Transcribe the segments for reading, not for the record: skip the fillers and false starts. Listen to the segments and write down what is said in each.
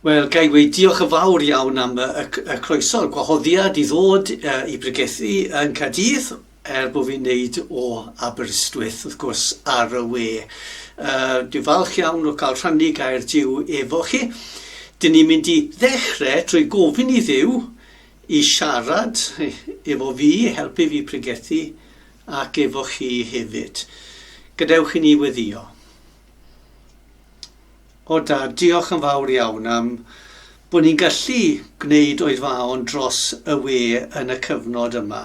Wel, gai weid diolch yn fawr iawn am y croeso'r gwahoddiad i ddod i bregethu yn Caerdydd bod fi'n neud o Aberystwyth, wrth gwrs, ar y we. Dwi'n falch iawn o cael rhannu Caerdydd efo chi. Dyn ni'n mynd i ddechrau trwy gofyn i Dduw i siarad efo fi, helpu fi pregethu, ac efo chi hefyd. Gadewch i ni weddio. O Dad, diolch yn fawr iawn am bod ni'n gallu gwneud oedfaon dros y we yn y cyfnod yma.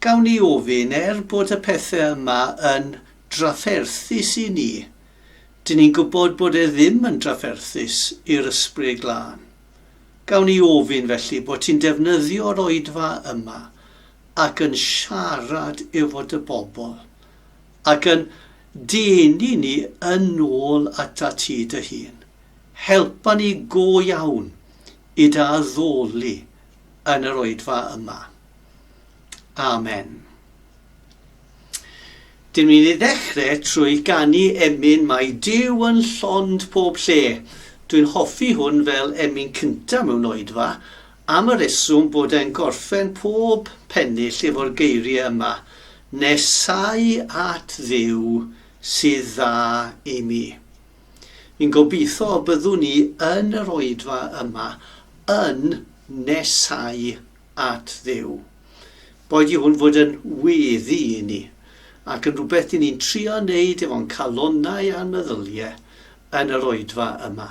Gawn ni ofyn bod y pethau yma yn drafferthus i ni. Dyn ni'n gwybod bod e ddim yn drafferthus i'r ysbryd glân. Gawn ni ofyn felly bod ti'n defnyddio'r oedfa yma ac yn siarad efo dy bobl ac yn denu ni yn ôl at ti dy hun. Helpa ni go iawn i dy addoli yn yr oedfa yma. Amen. Dyn ni'n ei ddechrau trwy ganu emyn mae Duw yn llond pob lle. Dwi'n hoffi hwn fel emyn cyntaf mewn oedfa am y reswm bod e'n gorffen pob pennill efo'r geiriau yma. Nesau at Dduw sydd dda i mi. Fi'n gobeithio byddwn ni yn yr oedfa yma yn nesau at Dduw. Boed i hwn fod yn weddi i ni ac yn rhywbeth i ni'n trio wneud efo'n calonnau a meddyliau yn yr oedfa yma.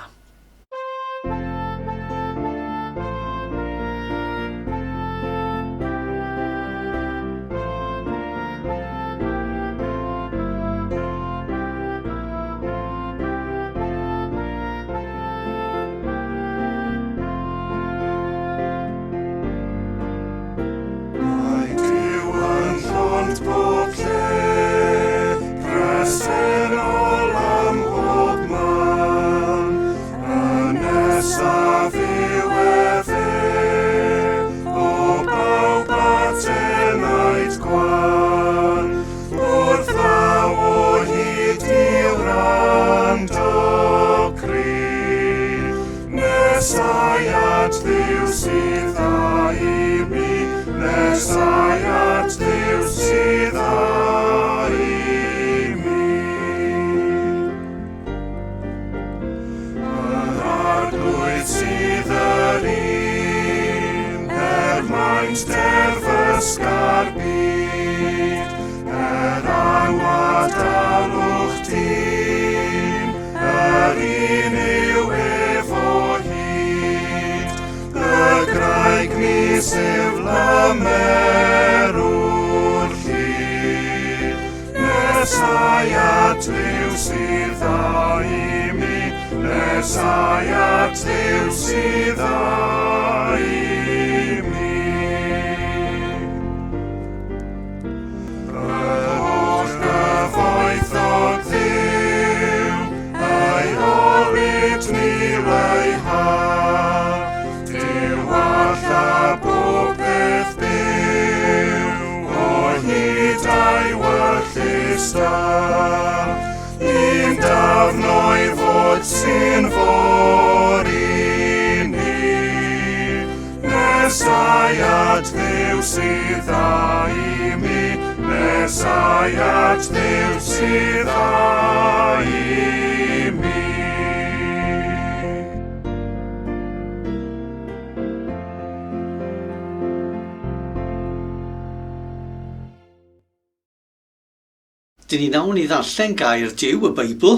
Dyn ni nawn i ddarllen gair Duw y Beibl,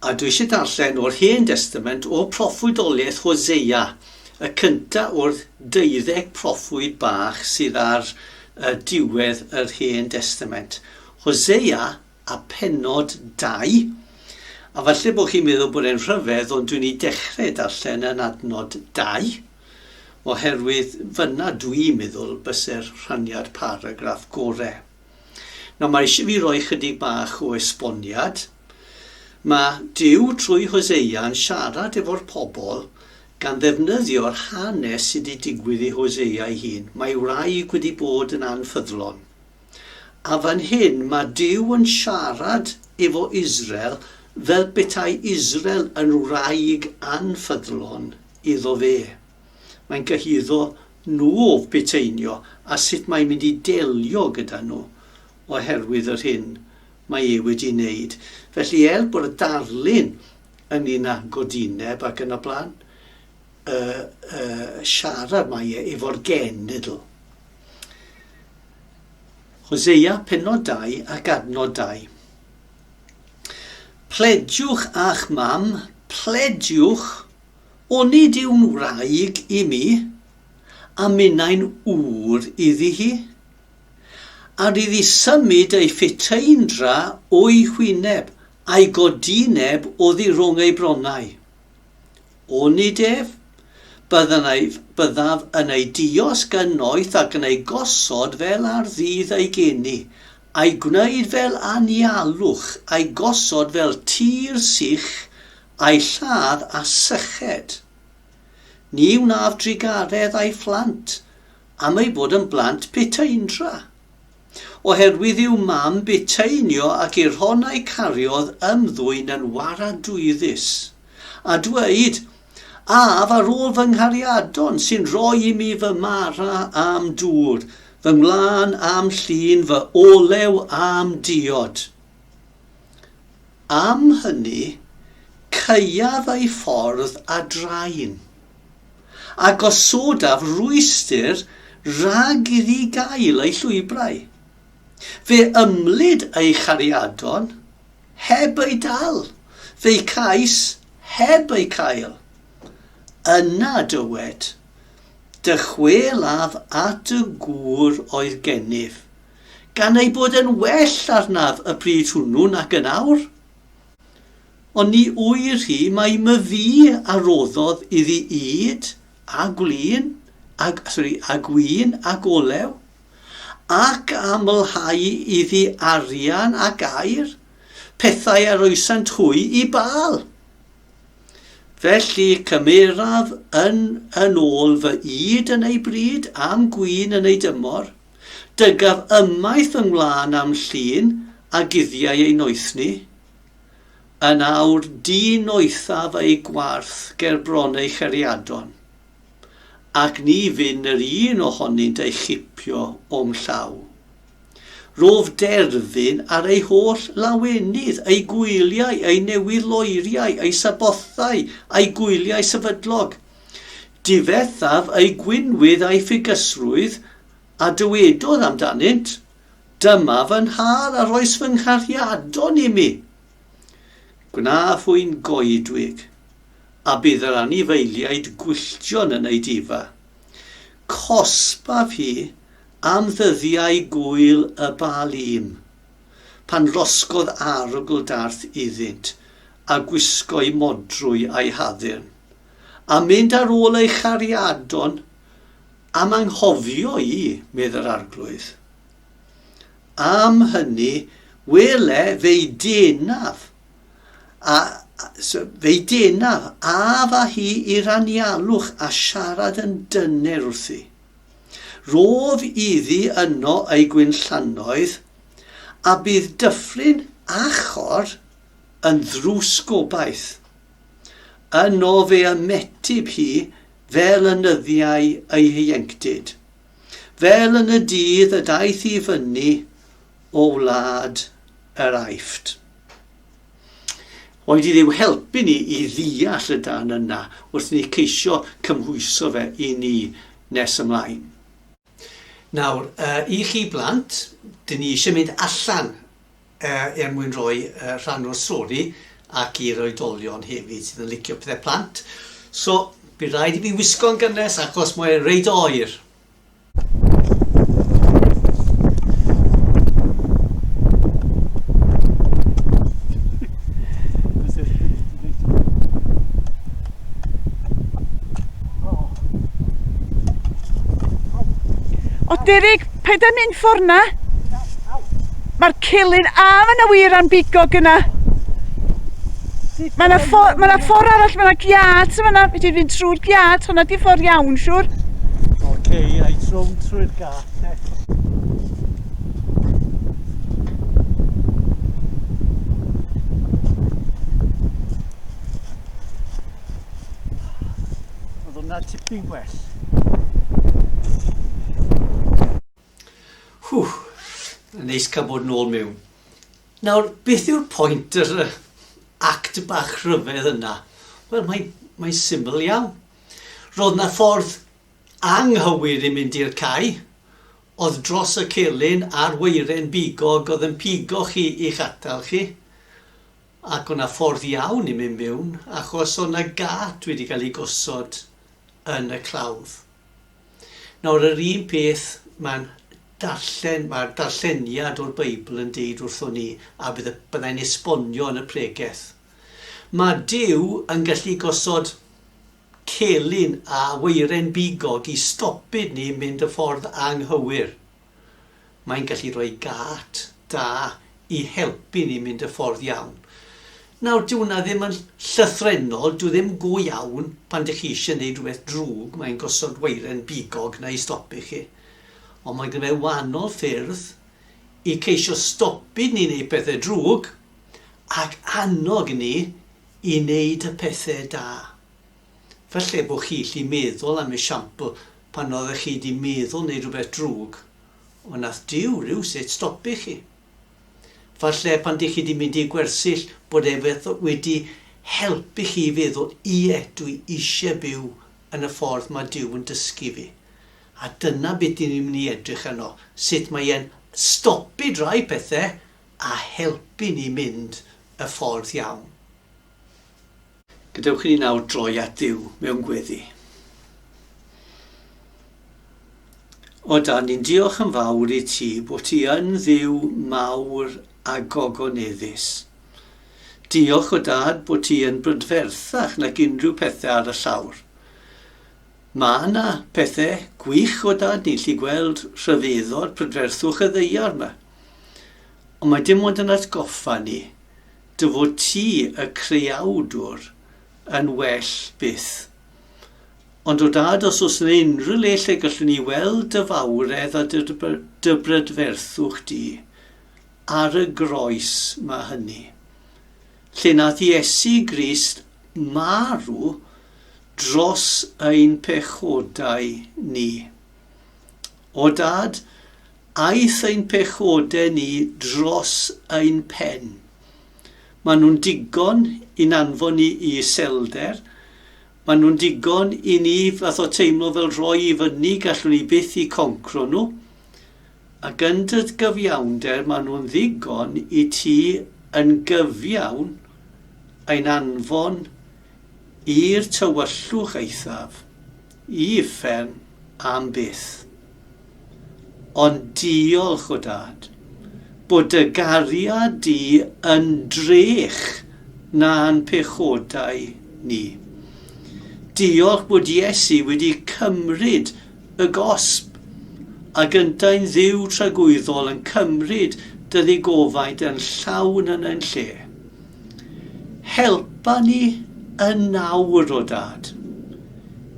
a dwi eisiau darllen o'r Hen Testament o proffwydoliaeth Hosea, y cyntaf o'r 12 proffwyd bach sydd ar diwedd yr Hen Testament. Hosea a pennod 2, a falle bod chi'n meddwl bod e'n rhyfedd, ond dwi'n ei dechrau darllen yn adnod 2, oherwydd fyna dwi'n meddwl bysau'r rhaniad paragraff gorau. Nawr mae eisiau fi roi chydig bach o esboniad. Mae Duw trwy Hosea yn siarad efo'r pobl gan ddefnyddio'r hanes sydd wedi digwydd i Hosea ei hun. Mae wraig wedi bod yn anffyddlon. A fan hyn mae Duw yn siarad efo Israel fel betai Israel yn wraig anffyddlon iddo fe. Mae'n gyhuddo nhw o beteinio a sut mae'n mynd i delio gyda nhw oherwydd yr hyn mae e wedi wneud. Felly bod y darlun yn un agodineb ac yn y blaen, siarad mae e efo'r genedl. Hosea pennod 2 ac adnod 2. Plediwch a'ch mam, plediwch, onid yw'n wraig i mi, a minnau'n ŵr iddi hi. A iddi symud ei ffiteindra o'i hwyneb, a'i godineb oddi rhwng ei bronnau. Onid ef, byddaf yn ei diosg yn noeth ac yn ei gosod fel ar ddydd ei geni, a'i gwneud fel anialwch, a'i gosod fel tir sych, a'i lladd a syched. Ni wnaf drigaredd a'i phlant, am ei bod yn blant peteindra. Oherwydd yw mam beteinio ac i'r honnau cariodd ymddwyn yn waradwyddus, a dweud, af ar ôl fy nghariadon sy'n rhoi i mi fy mara am dŵr, fy ngwlan am llun, fy olew am diod. Am hynny, ceiaf ei ffordd a draen, a gosodaf rwystyr rhag iddi gael ei llwybrau. Fe ymlid ei chariadon heb ei dal, fe'i cais heb ei cael. Yna dywed, dychwelaf at y gŵr oedd gennyf, gan ei bod yn well arnaf y bryd hwnnw nac yn awr. Ond ni wyr hi mae myfi a roddodd iddi yd a gwlyn, a gwyn ac olew, ac amlhau iddi arian ac air, pethau arwysant hwy i bal. Felly cymeraf yn ôl fy yd yn ei bryd am gwyn yn ei dymor, dygaf ymaith yng ngwlan am llun a guddiau ei noethni, yn awr di-noethaf ei gwarth ger bron ei chariadon, ac ni fynd yr un ohonynt ei chipio o'm llaw. Rof derfyn ar ei holl lawenydd, ei gwyliau, ei newydd-loeriau, ei sabothau, ei gwyliau sefydlog. Difethaf ei gwynwydd a'i ffugysrwydd, a dywedodd amdanynt, dyma fy nhad a roes fy nghariadon i mi. Gwna phwy'n goedwig, a bydd yr anifeiliaid gwylltion yn ei difa. Cosbaf hi am ddyddiau gwyl y balim, pan losgodd arogl darth iddynt, a gwisgo'i modrwy a'i haddyrn, a mynd ar ôl ei chariadon, am anghofio i, medd yr arglwydd. Am hynny, wele fe'i denaf, a fa hi i'r anialwch a siarad yn dyner wrthi. Rof iddi yno ei gwynllanoedd, a bydd dyffryn achor yn ddrws gobaith. Yno fe ymetib hi fel y nyddiau ei hieuenctid, fel yn y dydd y daeth i fyny o wlad yr Aifft. Oedd i ddiw helpu ni i ddeall y dan yna wrth ni ceisio cymhwyso fe i ni nes ymlaen. Nawr, i chi blant, dyn ni eisiau mynd allan mwyn rhoi rhan o'r stori ac i'r oedolion hefyd sydd yn licio pethau plant. So, bydd rhaid i fi wisgo'n gynnes achos mae'n reid oer. O Derek, paid â mynd ffordd na. Mae'r celyn a mae yna wir am bigo gyna. Mae yna ffordd arall, mae yna giat, mae yna, wedi fynd trwy'r giat, hwnna di ffordd iawn, siwr. Oce, ai trwy'r giat. Dwi'n well. Neis cael bod nôl mewn. Nawr, beth yw'r pwynt yr act bach rhyfedd yna? Wel, mae'n syml iawn. Roedd na ffordd anghywir i mynd i'r cae. Oedd dros y celyn a'r weiren bigog oedd yn pigo chi i'ch atal chi. Ac o'na ffordd iawn i mynd mewn, achos o'na gat wedi cael ei gosod yn y clawdd. Nawr, yr un peth mae'r darlleniad o'r Beibl yn deud wrthon ni, a byddai'n esbonio yn y pregeth. Mae Duw yn gallu gosod celyn a weiren bigog i stopyd ni mynd y ffordd anghywir. Mae'n gallu rhoi gat da i helpu ni mynd y ffordd iawn. Nawr, dyw hwnna ddim yn llythrenol, dyw ddim go iawn pan ydych chi eisiau gwneud rhywbeth drwg, mae'n gosod weiren bigog na i stopu chi. Ond mae gyda fe wahanol ffyrdd i ceisio stopyd ni wneud pethau drwg ac annog ni i wneud y pethau da. Falle bod chi allu meddwl am esiampl pan oeddech chi wedi meddwl wneud rhywbeth drwg, ond nath Duw rywsut stopu chi. Falle pan ydych chi wedi mynd i gwersyll bod wedi helpu chi feddwl, dwi eisiau byw yn y ffordd mae Duw yn dysgu fi. A dyna beth ni'n mynd i edrych arno, sut mae e'n stopu rai pethau a helpu ni mynd y ffordd iawn. Gadewch i ni nawr droi at Dduw mewn gweddi. O Dan, ni'n diolch yn fawr i ti bod ti yn Dduw mawr a gogoneddus. Diolch o Dad bod ti yn brydferthach nag unrhyw pethau ar y llawr. Mae yna pethau gwych o Dad, ni'n gallu gweld rhyfeddod prydferthwch y ddeiar yma. Ond mae dim ond yn atgoffa ni, dy fod ti y creawdwr yn well byth. Ond o Dad, os oes yna unrhyw le lle gallwn ni weld dy fawredd a dy brydferthwch di, ar y groes mae hynny. Lle nath Iesu Grist marw dros ein pechodau ni. O Dad, aeth ein pechodau ni dros ein pen. Maen nhw'n digon i'n anfon ni i iselder. Maen nhw'n digon i ni fath o teimlo fel rhoi i fyny gallwn ni byth i concro nhw. Ac yn dy gyfiawnder maen nhw'n ddigon i ti yn gyfiawn ein anfon i'r tywyllwch eithaf, i uffern am byth. Ond diolch o Dad, bod dy gariad di yn drech na'n pechodau ni. Diolch bod Iesu wedi cymryd y gosb a gyntau'n Dduw tragwyddol yn cymryd dy ddigofaint yn llawn yn ein lle. Helpa ni yn nawr o Dad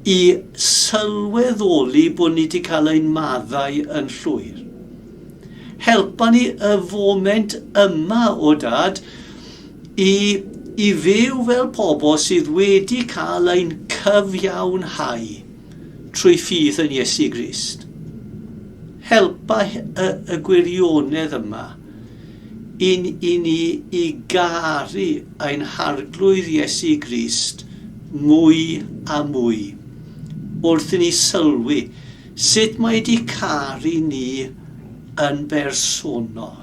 i sylweddoli bod ni wedi cael ein maddau yn llwyr. Helpa ni y foment yma o Dad i fyw fel pobl sydd wedi cael ein cyfiawnhau trwy ffydd yn Iesu Grist. Helpa y gwirionedd yma i ni i garu ein harglwydd Iesu Grist mwy a mwy, wrth i ni sylwi sut mae wedi caru ni yn bersonol.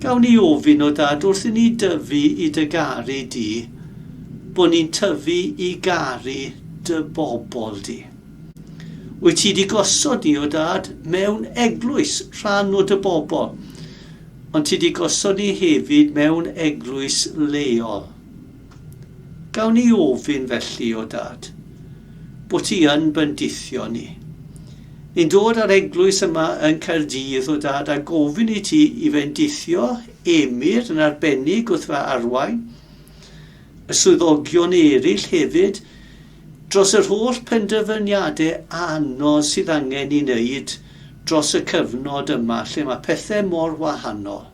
Gawn ni ofyn o Dad wrth i ni dyfu i dy garu di, bod ni'n tyfu i garu dy bobl di. Wyt ti wedi gosod ni o Dad mewn eglwys rhan o dy bobl, ond ti wedi gosod ni hefyd mewn eglwys leol. Gawn ni ofyn felly o Dad, bod ti yn bendithio ni. Ni'n dod ar eglwys yma yn Caerdydd o Dad a gofyn i ti i fendithio Emyr yn arbennig wrth fe arwain, y swyddogion eraill hefyd, dros yr holl penderfyniadau anodd sydd angen i wneud dros y cyfnod yma lle mae pethau mor wahanol.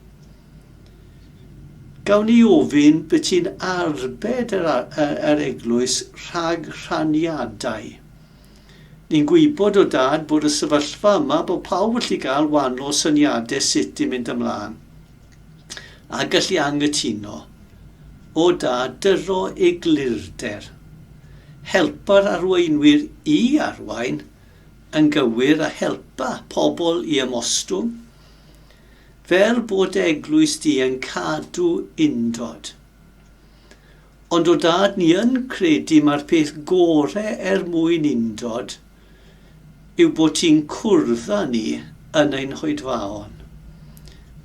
gawn ni ofyn beth ti'n arbed yr eglwys rhag rhaniadau. Ni'n gwybod o dad bod y sefyllfa yma bod pawb yn gallu cael wahanol syniadau sut i mynd ymlaen. A gallu anghytuno. O dad, dyro eglurder. Helpa'r arweinwyr i arwain yn gywir a helpa pobl i ymostwng. Fel bod eglwys di yn cadw undod. Ond o dad, ni yn credu mae'r peth gorau mwyn undod yw bod ti'n cwrdda ni yn ein hoedfaon.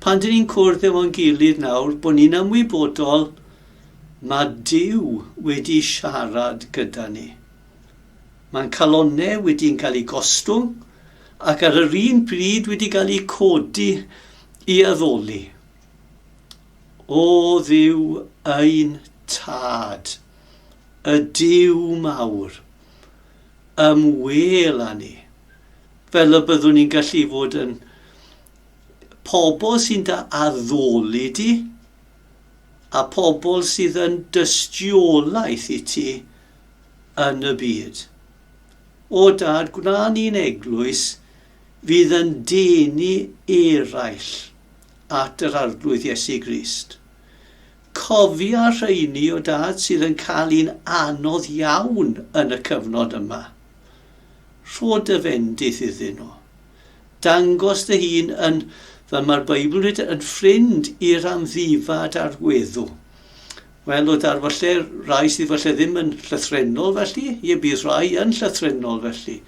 Pan dyn ni'n cwrdd efo'n gilydd nawr, bod ni'n ymwybodol mae Duw wedi siarad gyda ni. Mae'n calonnau wedi'n cael ei gostwng ac ar yr un pryd wedi cael ei codi i addoli. O Dduw ein tad, y Duw mawr, ymwel â ni, fel y byddwn ni'n gallu fod yn pobl sy'n da addoli di, a pobl sydd yn dystiolaeth i ti yn y byd. O dad, gwna ni'n eglwys fydd yn denu eraill at yr arglwydd Iesu Grist. Cofia rheini o dad sydd yn cael un anodd iawn yn y cyfnod yma. Rho dy fendith iddyn nhw. Dangos dy hun yn, fel mae'r Beibl wedi yn ffrind i'r amddifad a'r weddw. Wel, o dad, falle rai sydd falle ddim yn llythrenol felly, bydd rai yn llythrenol felly.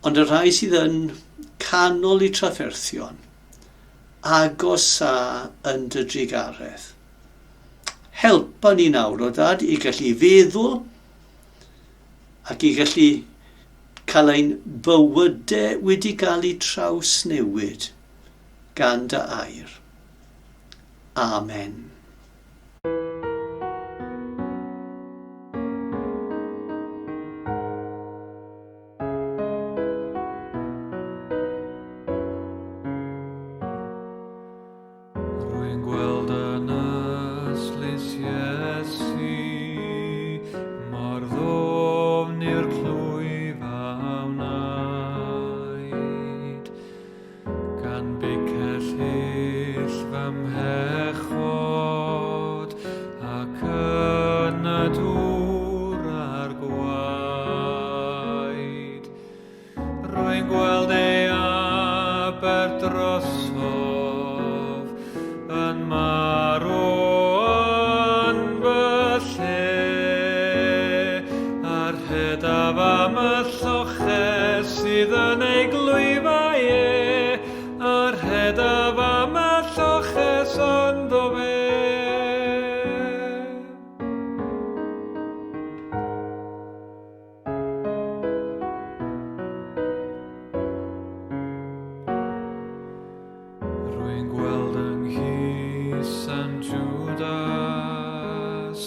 Ond y rai sydd yn canol i trafferthion, agos a yn dy drigaredd. Helpa ni nawr o dad i gallu feddwl ac i gallu cael ein bywydau wedi cael eu trawsnewid gan dy air. Amen. Rwy'n gweld yn yslis Iesu, mor ddofn i'r clwyf a wnaed, gan bicell hyll fy mhechod, ac yn y dŵr a'r gwaed. Rwy'n gweld ei aber drosodd, yn marw yn fy lle, a'r hedaf am y lloches sydd yn ei glwyfau e, a'r hedaf am y lloches ynddo fe. Rwy'n gweld yng Nghys yn Judas,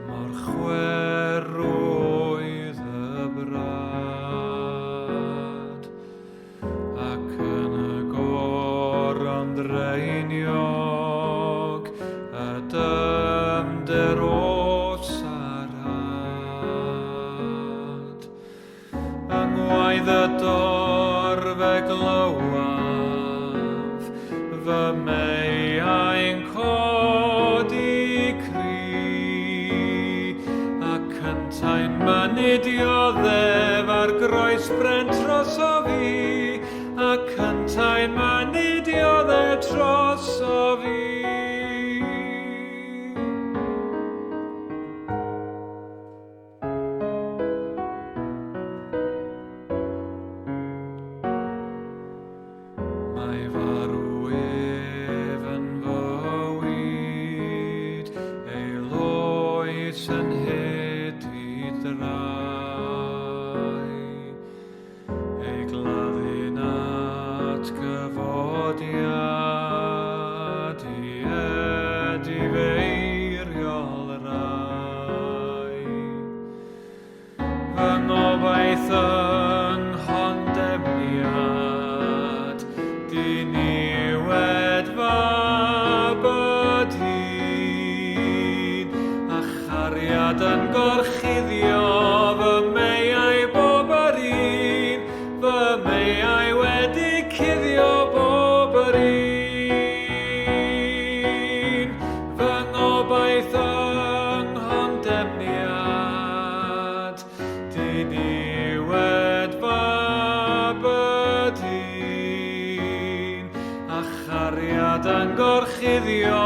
mor chwerw oedd y brad, ac yn y goron dreiniog, y dyfnder os a'r had. Yng ngwaedd y dorfe glywaf, fy meiau'n codi cri, ac yntau'n mynnu dioddef ar groes brent dros o fi, ac yntau'n mynnu dioddef dros o fi. Mae farw ef yn fywyd, ei loes yn hed i drai, ei gladdu'n at gyfodiad i edifeiriol rai. Fy ngobaith yn hondemniad, di chuddio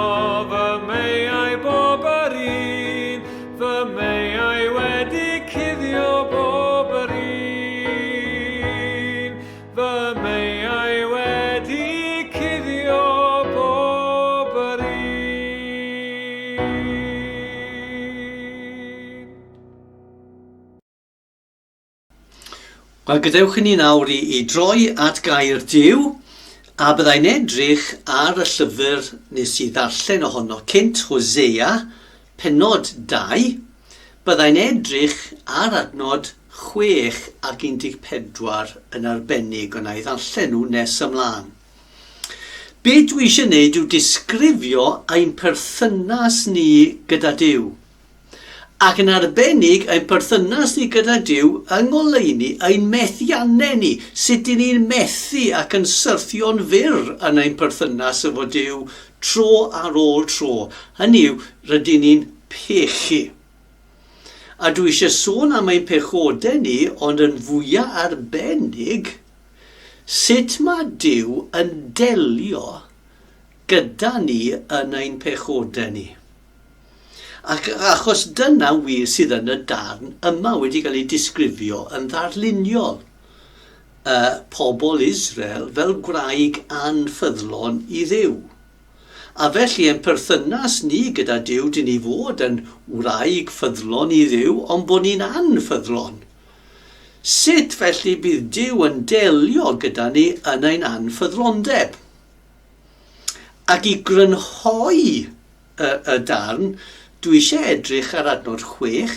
fy meiau bob yr un, fy meiau wedi cuddio bob yr un, fy meiau wedi cuddio bob yr un. Wel, gadewch i ni nawr i droi at Gaerdydd, a byddai'n edrych ar y llyfr nes i ddarllen ohono cynt, Hosea, pennod 2. Byddai'n edrych ar adnod 6 ac 14 yn arbennig, ond a'i ddarllen nhw nes ymlaen. Be dwi eisiau gwneud yw disgrifio ein perthynas ni gyda Duw. Ac yn arbennig ein perthynas ni gyda Duw yng ngoleuni ein methiannau ni, sut i ni'n methu ac yn syrthio'n fyr yn ein perthynas efo Duw tro ar ôl tro. Hynny yw, rydyn ni'n pechu. A dwi eisiau sôn am ein pechodau ni, ond yn fwyaf arbennig, sut mae Duw yn delio gyda ni yn ein pechodau ni. Ac achos dyna wir sydd yn y darn yma wedi cael ei disgrifio yn ddarluniol. Pobl Israel fel gwraig anffyddlon i Dduw. A felly yn perthynas ni gyda Duw, dyn ni fod yn wraig ffyddlon i Dduw, ond bod ni'n anffyddlon. Sut felly bydd Duw yn delio gyda ni yn ein anffyddlondeb? Ac i grynhoi y darn, dwi eisiau edrych ar adnod 6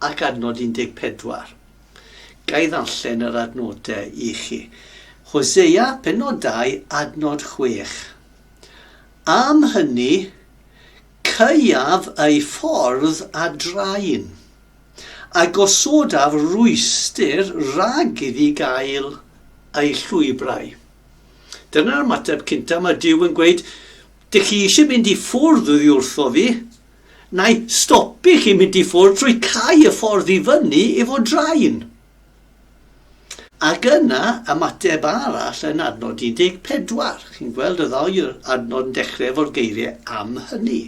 ac adnod 14. Gai ddarllen yr adnodau i chi. Hosea, pennod 2, adnod 6. Am hynny, ceiaf ei ffordd a draen, a gosodaf rwystyr rag iddi gael ei llwybrau. Dyna'r ymateb cyntaf, mae Duw yn gweud, dych chi eisiau mynd i ffwrdd oddi wrtho fi, neu stopi chi mynd i ffwrdd trwy cau y ffordd i fyny efo draen. Ac yna, ymateb arall yn adnod 14. Chi'n gweld y ddau adnod yn dechrau efo'r geiriau am hynny.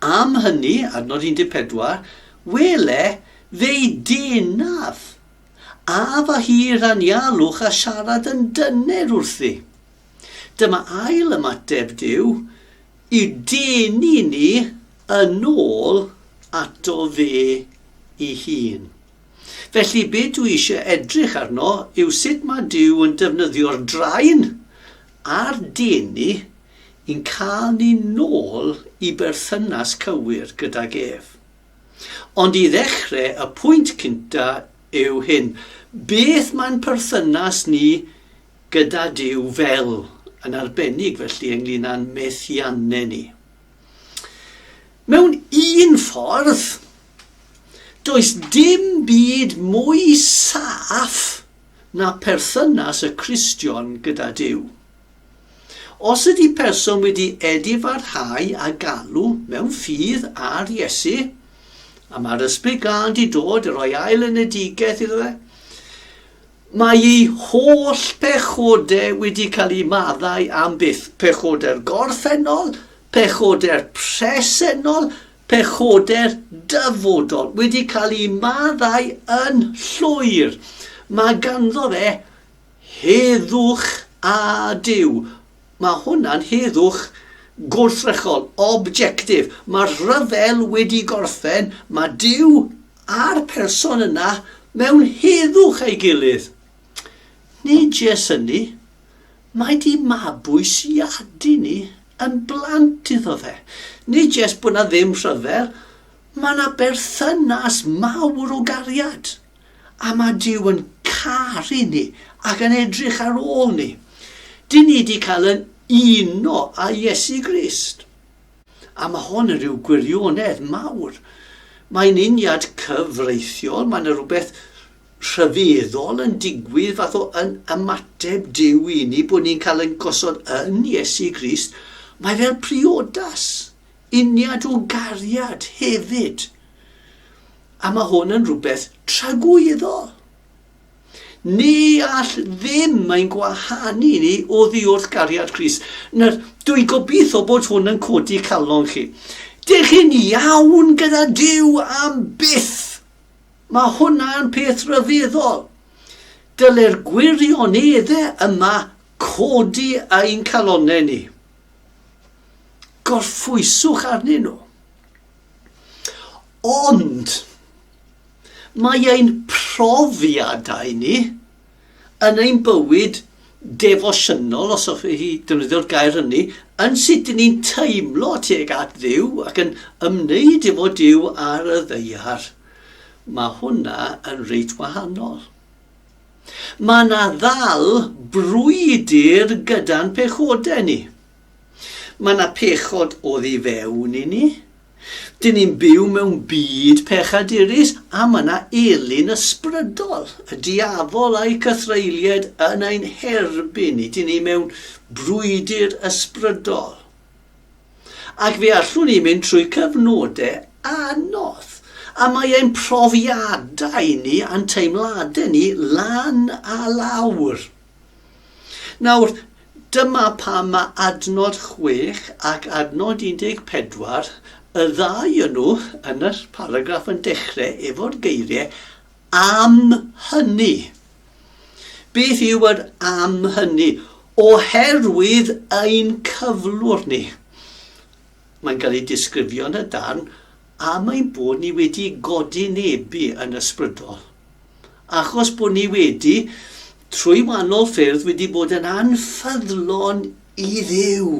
Am hynny, adnod 14, wele fei denaf, a fa hir anialwch a siarad yn dyner wrthi. Dyma ail ymateb Duw, i'w denu ni yn ôl ato fe ei hun. Felly be dwi eisiau edrych arno yw sut mae Duw yn defnyddio'r draen a'r denu i'n cael ni nôl i berthynas cywir gydag ef. Ond i ddechrau, y pwynt cyntaf yw hyn. Beth mae'n perthynas ni gyda Duw fel, yn arbennig felly ynglyn â'n methiannau ni. Mewn un ffordd, does dim byd mwy saff na perthynas y Cristion gyda Duw. Os ydy person wedi edifarhau a galw mewn ffydd ar Iesu, a mae'r ysbryd glân di dod i roi ail enedigaeth iddo fe, mae ei holl pechodau wedi cael ei maddau am byth. Pechodau'r gorffennol, pechodau'r presennol, pechodau'r dyfodol wedi cael ei maddau yn llwyr. Mae ganddo fe heddwch a Duw. Mae hwnna'n heddwch gwrthrychol, objectif. Mae'r rhyfel wedi gorffen, mae Duw a'r person yna mewn heddwch ei gilydd. Nid jes hynny, mae di mabwysiadu ni yn blant iddo fe. Nid jes bod na ddim rhyfel, mae na berthynas mawr o gariad. A mae Duw yn caru ni ac yn edrych ar ôl ni. Dyn ni wedi cael yn uno a Iesu Grist. A mae hon yn rhyw gwirionedd mawr. Mae'n uniad cyfreithiol, mae'n rhywbeth rhyfeddol yn digwydd fath o yn ymateb Duw i ni bod ni'n cael yn gosod yn Iesu Grist. Mae fel priodas, uniad o gariad hefyd. A mae hwn yn rhywbeth tragwyddol. Ni all ddim ein gwahanu ni o ddiwrthgariad Crist. Nawr, dwi'n gobeithio bod hwn yn codi calon chi. Dych chi'n iawn gyda Duw am byth. Mae hwnna'n peth rhyfeddol. Dyle'r gwirioneddau yma codi ein calonau ni. Gorffwyswch arnyn nhw. Ond, mae ein profiadau ni yn ein bywyd defosiynol, os o'ch chi defnyddio'r gair hynny, yn sut ni'n teimlo tuag at Dduw ac yn ymwneud efo Duw ar y ddaear. Mae hwnna yn reit wahanol. Mae yna ddal brwydyr gyda'n pechodau ni. Mae yna pechod oddi fewn i ni. Dyn ni'n byw mewn byd pechadurus a mae yna elyn ysbrydol. Y diafol a'i cythreiliad yn ein herbyn ni. Dyn ni mewn brwydyr ysbrydol. Ac fe allwn ni mynd trwy cyfnodau anodd. A mae ein profiadau ni a'n teimladau ni lan a lawr. Nawr, dyma pam mae adnod 6 ac adnod 14, y ddau yn nhw yn y paragraff yn dechrau efo'r geiriau am hynny. Beth yw yr am hynny? Oherwydd ein cyflwr ni. Mae'n cael ei disgrifio yn y darn a mae'n bod ni wedi godinebu yn ysbrydol. Achos bod ni wedi, trwy wahanol ffyrdd, wedi bod yn anffyddlon i Dduw.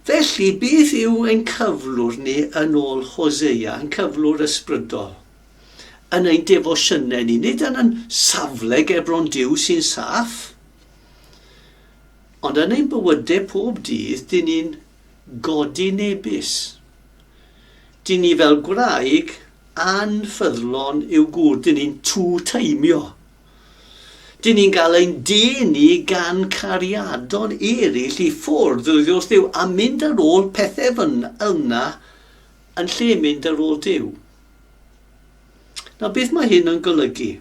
Felly, beth yw ein cyflwr ni yn ôl Hosea, yn cyflwr ysbrydol? Yn ein defosiynau ni, nid yn safle gebron Duw sy'n saff, ond yn ein bywydau pob dydd, dyn ni'n godinebus. Dyn ni fel gwraig anffyddlon i'w gŵr, dyn ni'n tŵ-teimio. Dyn ni'n cael ein denu gan cariadon eraill i ffwrdd wrth Dduw a mynd ar ôl pethau yna yn lle mynd ar ôl Duw. Nawr, beth mae hyn yn golygu?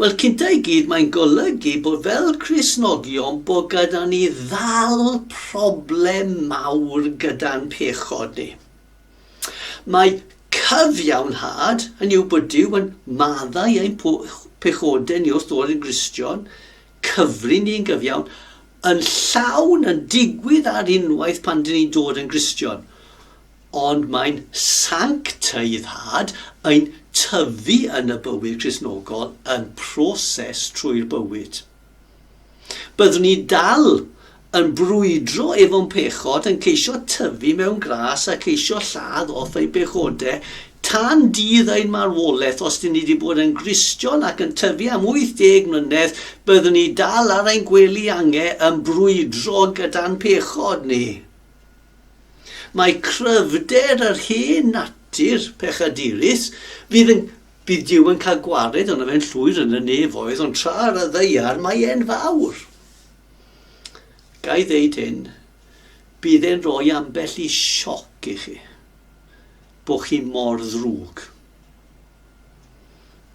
Wel, cynta i gyd, mae'n golygu bod fel Cristnogion bod gyda ni ddal problem mawr gyda'n pechod ni. Mae cyfiawnhad, yn yw bod Duw yn maddau ein pechodau ni wrth ddod yn Gristion, cyfri ni'n gyfiawn, yn llawn yn digwydd ar unwaith pan dyn ni'n dod yn Gristion. Ond mae'n sancteiddhad ein tyfu yn y bywyd Cristnogol yn proses trwy'r bywyd. Byddwn ni dal yn brwydro efo'n pechod yn ceisio tyfu mewn gras a ceisio lladd off ei pechodau tan dydd ein marwolaeth os dyn ni wedi bod yn Gristion ac yn tyfu am 80 mlynedd, byddwn ni dal ar ein gwely angau yn brwydro gyda'n pechod ni. Mae cryfder yr hen natur pechadurus, bydd Duw yn cael gwared ond fe'n llwyr yn y nefoedd, ond tra ar y ddaear mae e'n fawr. Gai ddeud hyn, bydd e'n rhoi ambell i sioc i chi, bod chi mor ddrwg.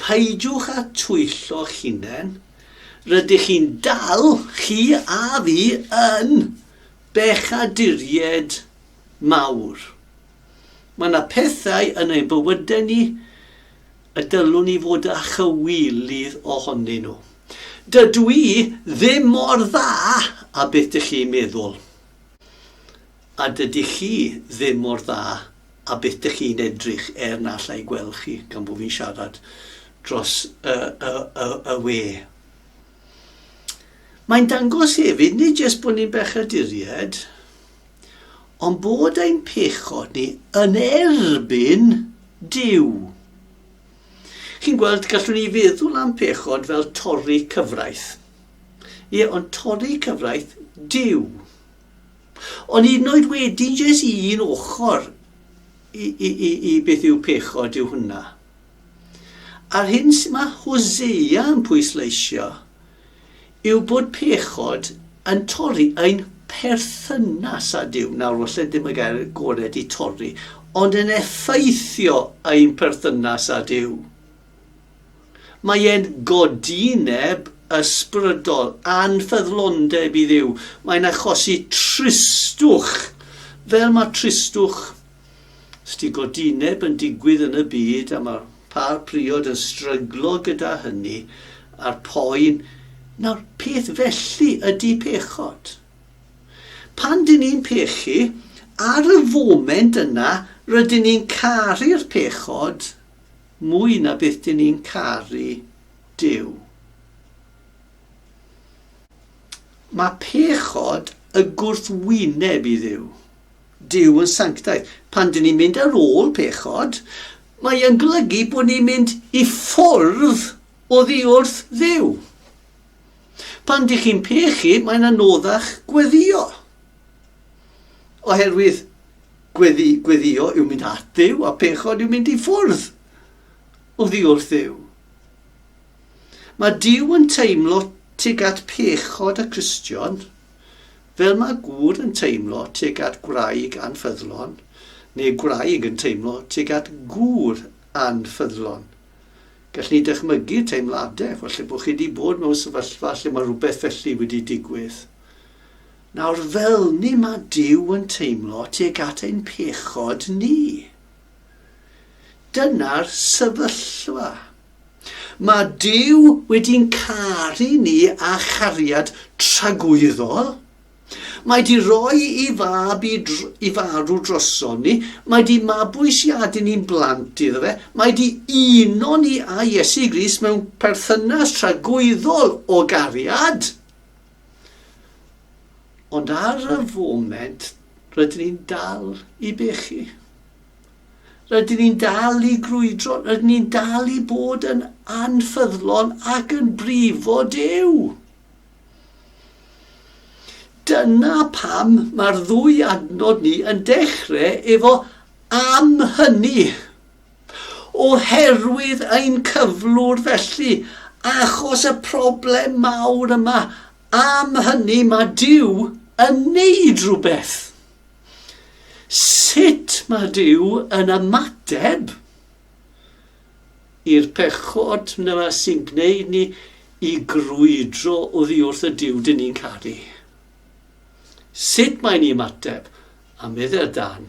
Peidiwch â twyllo'ch hunain, rydych chi'n dal chi a fi yn bechaduried mawr. Mae yna pethau yn ein bywydau ni y dylwn ni fod â chywilydd ohonyn nhw. Dydw i ddim mor dda a beth ydych chi'n meddwl. A dydy chi ddim mor dda a beth ydych chi'n edrych na allai gweld chi gan bod fi'n siarad dros y we. Mae'n dangos hefyd nid jyst bod ni'n bechaduried, ond bod ein pechod ni yn erbyn Duw. Chi'n gweld, gallwn ni feddwl am pechod fel torri cyfraith. Ie, ond torri cyfraith Duw. Ond hyd yn oed wedi jyst un ochr i beth yw pechod yw hwnna. A'r hyn sy'n mae Hosea yn pwysleisio yw bod pechod yn torri ein perthynas â Duw. Nawr, falle ddim y gair gored i torri, ond yn effeithio ein perthynas â Duw. Mae e'n godineb ysbrydol, anffyddlondeb i Dduw. Mae'n achosi tristwch, fel mae tristwch. Sti godineb yn digwydd yn y byd, a mae par priod yn stryglo gyda hynny, a'r poen. Nawr, peth felly ydy pechod. Pan dyn ni'n pechu, ar y foment yna, rydyn ni'n caru'r pechod mwy na beth dyn ni'n caru Duw. Mae pechod y gwrthwyneb i Dduw. Duw yn sanctaidd. Pan dyn ni'n mynd ar ôl pechod, mae yn golygu bod ni'n mynd i ffwrdd oddi wrth Dduw. Pan dych chi'n pechu, mae'n anoddach gweddio. Oherwydd gweddio yw mynd at Dduw, a pechod yw mynd i ffwrdd oddi wrth Dduw. Mae Duw yn teimlo tuag at pechod y Cristion, fel mae gŵr yn teimlo tuag at gwraig anffyddlon, neu gwraig yn teimlo tuag at gŵr anffyddlon. Gallwn ni dychmygu'r teimladau, falle bod chi wedi bod mewn sefyllfa lle mae rhywbeth felly wedi digwydd. Nawr fel ni mae Duw yn teimlo tuag at ein pechod ni. Dyna'r sefyllfa. Mae Duw wedi'n caru ni a chariad tragwyddol. Mae di roi i fab i farw droson ni. Mae di mabwysiadu ni'n blant iddo fe. Mae di uno ni a Iesu Grist mewn perthynas tragwyddol o gariad. Ond ar y foment, rydyn ni'n dal i bechu. Rydyn ni'n dal i grwydro, rydyn ni'n dal i bod yn anffyddlon ac yn brifo Duw. Dyna pam mae'r ddwy adnod ni yn dechrau efo am hynny. Oherwydd ein cyflwr felly, achos y problem mawr yma, am hynny mae Duw yn neud rhywbeth. Sut mae Duw yn ymateb i'r pechod yma sy'n gwneud ni i grwydro oddi wrth y Duw dyn ni'n caru? Sut mae'n ni ymateb? A medde'r dan.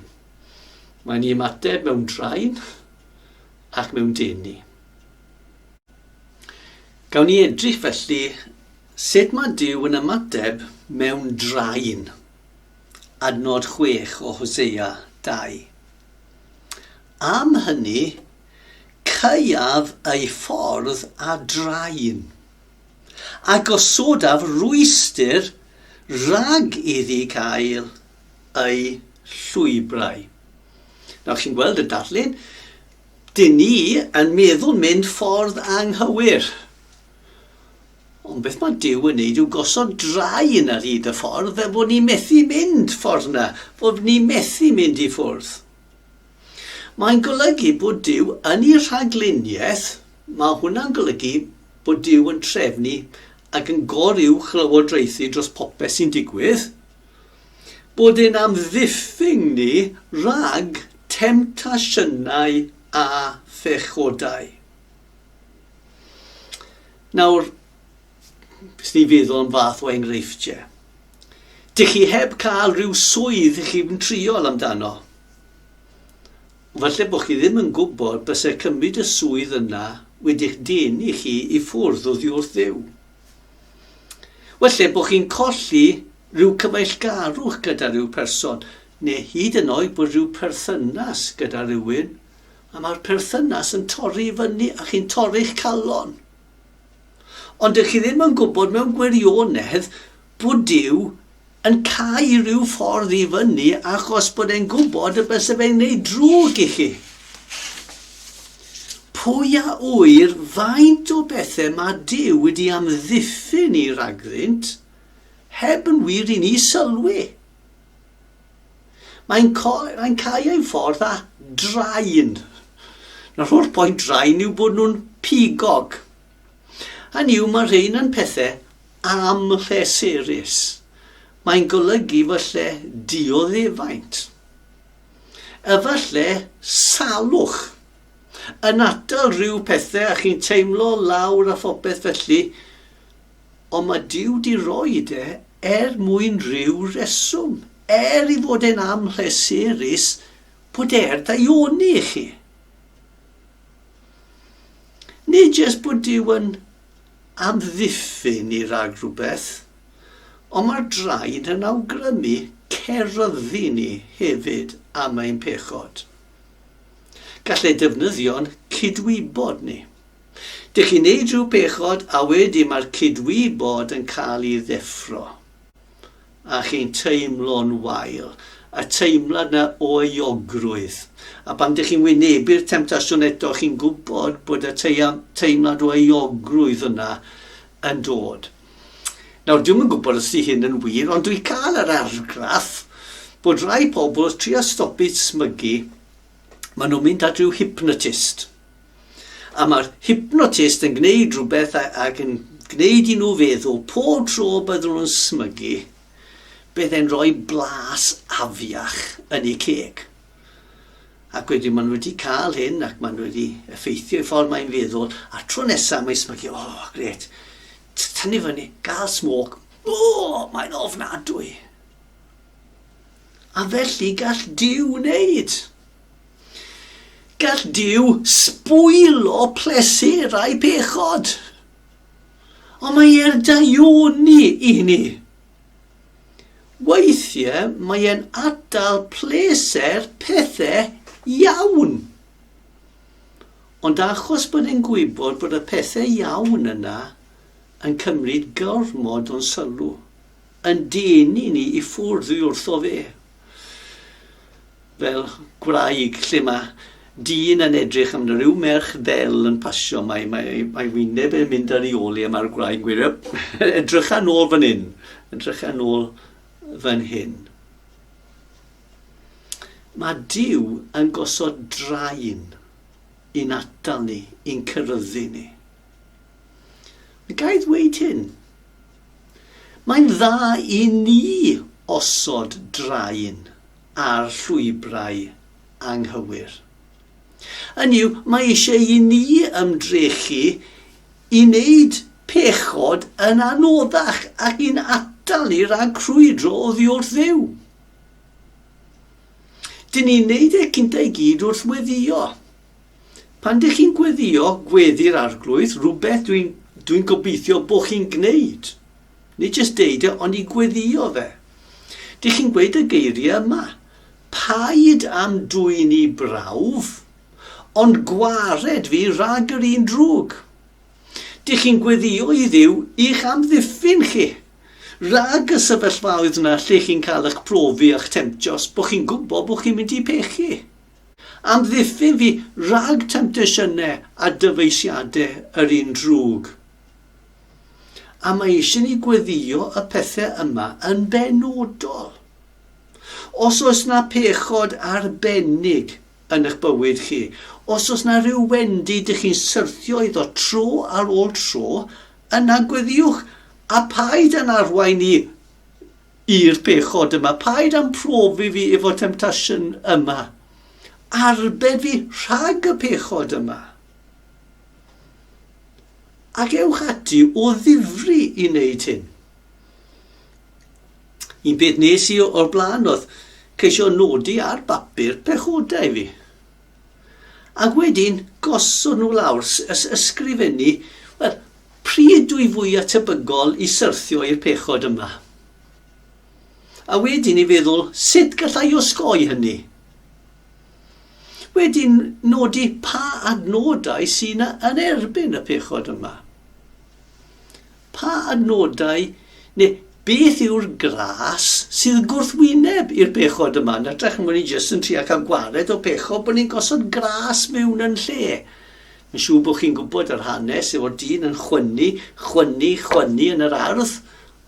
Mae'n ni ymateb mewn draen ac mewn denu. Gawn ni edrych felly sut mae Duw yn ymateb mewn draen. Adnod 6 o Hosea 2. Am hynny, ceiaf ei ffordd a draen, a gosodaf rwystyr rhag iddi cael ei llwybrau. Nawr chi'n gweld y darlun, dyn ni yn meddwl mynd ffordd anghywir. Ond beth mae Duw yn neud yw gosod draen ar hyd y ffordd fel bod ni methu mynd ffordd yna, bod ni methu mynd i ffwrdd. Mae'n golygu bod Duw yn ei rhagluniaeth, mae hwnna'n golygu bod Duw yn trefnu ac yn goruwch lywodraethu dros popeth sy'n digwydd, bod e'n amddiffyn ni rhag temtasiynau a phechodau. Nawr, beth ni feddwl yn fath o enghreifftiau. Dych chi heb cael rhyw swydd chi'n triol amdano. Falle bod chi ddim yn gwybod bysau cymryd y swydd yna wedi'ch denu chi i ffwrdd oddi wrth Dduw. Falle bod chi'n colli rhyw cyfeillgarwch gyda rhyw person, neu hyd yn oed bod rhyw perthynas gyda rhywun, a mae'r perthynas yn torri fyny a chi'n torri'ch calon. Ond dych chi ddim yn gwybod mewn gwirionedd bod Duw yn cau rhyw ffordd i fyny achos bod e'n gwybod y bysau fe'n gwneud drwg i chi. Pwy a wyr faint o bethau mae Duw wedi amddiffyn i ragddynt heb yn wir i ni sylwi. Mae'n cau ei ffordd a draen. Nawr holl pwynt draen yw bod nhw'n pigog. Hynny yw mae rhain yn pethau amhleserus. Mae'n golygu falle dioddefaint. Efallai salwch. yn atal rhyw pethau a chi'n teimlo lawr a phopeth felly, ond mae Duw di roed mwyn rhyw reswm, I fod e'n amhleserus bod ddaioni I chi. Nid jyst bod Duw yn amddiffyn I rhag rhywbeth, ond mae'r draed yn awgrymu ceryddu ni hefyd am ein pechod. Gallai defnyddio'n cydwybod ni. Dych chi'n neud rhyw pechod a wedyn mae'r cydwybod yn cael ei ddeffro. A chi'n teimlo'n wael, a teimlad na o euogrwydd. A pan dych chi'n wynebu'r temptasiwn eto, chi'n gwybod bod y teimlad o euogrwydd yna yn dod. Nawr, dwi'm yn gwybod os di hyn yn wir, ond dwi'n cael yr argraff bod rai pobl trio stopio smygu, maen nhw'n mynd at ryw hypnotist. A mae'r hypnotist yn gwneud rhywbeth ac yn gwneud I nhw feddwl pob tro byddwn nhw'n smygu, byddai'n rhoi blas afiach yn eu ceg. Ac wedyn maen nhw wedi cael hyn ac maen nhw wedi effeithio I ffordd mae'n feddwl, a tro nesaf mae'n smygu, gret, tynnu fyny, gael smoc, mae'n ofnadwy. A felly gall Duw wneud. Gall Duw sbwylo pleserau pechod. Ond mae daioni I ni. Weithiau mae'n adal pleser pethau iawn. Ond achos bod e'n gwybod bod y pethau iawn yna yn cymryd gormod o'n sylw, yn denu ni I ffwrdd wrtho fe. Fel gwraig lle mae dyn yn edrych am rhyw merch ddel yn pasio, mae wyneb yn mynd ar ei ôl a mae'r gwraig gwir, edrych yn ôl fan hyn, edrych yn ôl fan hyn. Mae Duw yn gosod draen i'n atal ni, i'n cyryddu ni. Mae gael dweud hyn. Mae'n dda I ni osod draen ar llwybrau anghywir. Hynny yw, mae eisiau I ni ymdrechu I wneud pechod yn anoddach ac i'n atal ni rhag crwydro oddi wrth Dduw. Dyn ni'n wneud cynta I gyd wrth weddio. Pan dych chi'n gweddio gweddi'r arglwydd, rhywbeth dwi'n gobeithio bod chi'n gwneud. Nid jyst deud ond I gweddio fe. Dych chi'n gweud y geiriau yma. Paid am dwy'n I brawf, ond gwared fi rhag yr un drwg. Dych chi'n gweddio I Dduw i'ch amddiffyn chi, rhag y sefyllfaoedd yna lle chi'n cael eich profi a'ch temtios bod chi'n gwybod bod chi'n mynd I pechu. Amddiffyn fi rhag temptasiynau a dyfeisiadau yr un drwg. A mae eisiau ni gweddio y pethau yma yn benodol. Os oes na pechod arbennig yn eich bywyd chi, os oes na rhyw wendi dych chi'n syrthio iddo tro ar ôl tro, yna gweddiwch a paid yn arwain i'r pechod yma, paid am profi fi efo temptasiwn yma. Arbed fi rhag y pechod yma. Ac ewch ati o ddifri I wneud hyn. Un beth nes I o'r blaen oedd ceisio nodi ar bapur pechodau fi. Ac wedyn gosod nhw lawr, ysgrifennu, pryd dwi fwy tebygol I syrthio i'r pechod yma. A wedyn I feddwl, sut gallai osgoi hynny? Wedyn nodi pa adnodau sy'n yn erbyn y pechod yma. Pa adnodau, neu beth yw'r gras sydd gwrthwyneb i'r pechod yma? Natach yn mynd I jyst yn trio cael gwared o pechod bod ni'n gosod gras mewn yn lle. Yn siŵr bod chi'n gwybod yr hanes efo'r dyn yn chwynnu yn yr ardd,